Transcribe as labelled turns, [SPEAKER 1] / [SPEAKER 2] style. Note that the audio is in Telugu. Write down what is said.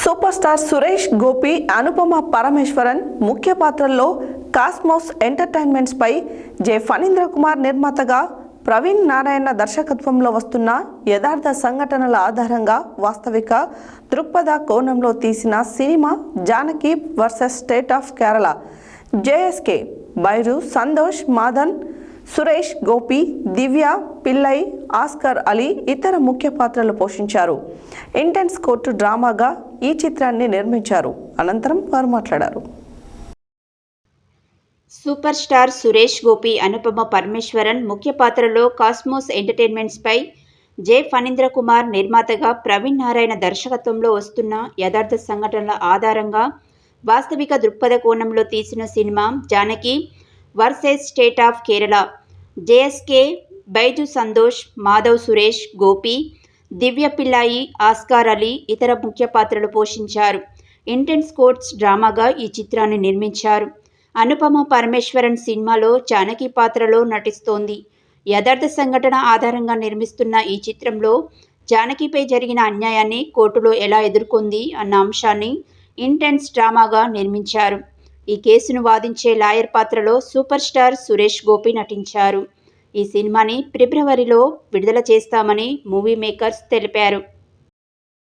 [SPEAKER 1] సూపర్ స్టార్ సురేష్ గోపి, అనుపమ పరమేశ్వరన్ ముఖ్య పాత్రల్లో కాస్మోస్ ఎంటర్టైన్మెంట్స్ పై జె ఫణీంద్ర కుమార్ నిర్మాతగా ప్రవీణ్ నారాయణ దర్శకత్వంలో వస్తున్న యథార్థ సంఘటనల ఆధారంగా వాస్తవిక దృక్పథ కోణంలో తీసిన cinema Janaki versus state of Kerala. JSK, బైరు, సంతోష్, మాదన్, సురేష్ గోపి, దివ్య పిల్లై, ఆస్కర్ అలీ ఇతర ముఖ్య పాత్రలు పోషించారు. ఇంటెన్స్ కోర్టు డ్రామాగా ఈ చిత్రాన్ని నిర్మించారు. అనంతరం వారు మాట్లాడారు.
[SPEAKER 2] సూపర్ స్టార్ సురేష్ గోపి, అనుపమ పరమేశ్వరన్ ముఖ్య పాత్రలో కాస్మోస్ ఎంటర్టైన్మెంట్స్ పై జె ఫణీంద్ర కుమార్ నిర్మాతగా ప్రవీణ్ నారాయణ దర్శకత్వంలో వస్తున్న యథార్థ సంఘటనల ఆధారంగా వాస్తవిక దృక్పథ కోణంలో తీసిన cinema Janaki versus state of Kerala. JSK, Baiju Santhosh, Madhav, Suresh Gopi, Divya Pillai, Askar Ali ఇతర ముఖ్య పాత్రలు పోషించారు. ఇంటెన్స్ కోర్ట్స్ డ్రామాగా ఈ చిత్రాన్ని నిర్మించారు. అనుపమ పరమేశ్వరన్ సినిమాలో జానకి పాత్రలో నటిస్తోంది. యథార్థ సంఘటన ఆధారంగా నిర్మిస్తున్న ఈ చిత్రంలో జానకిపై జరిగిన అన్యాయాన్ని కోర్టులో ఎలా ఎదుర్కొంది అన్న అంశాన్ని ఇంటెన్స్ డ్రామాగా నిర్మించారు. ఈ కేసును వాదించే లాయర్ పాత్రలో సూపర్ స్టార్ సురేష్ గోపి నటించారు. ఈ సినిమాని ఫిబ్రవరిలో విడుదల చేస్తామని మూవీ మేకర్స్ తెలిపారు.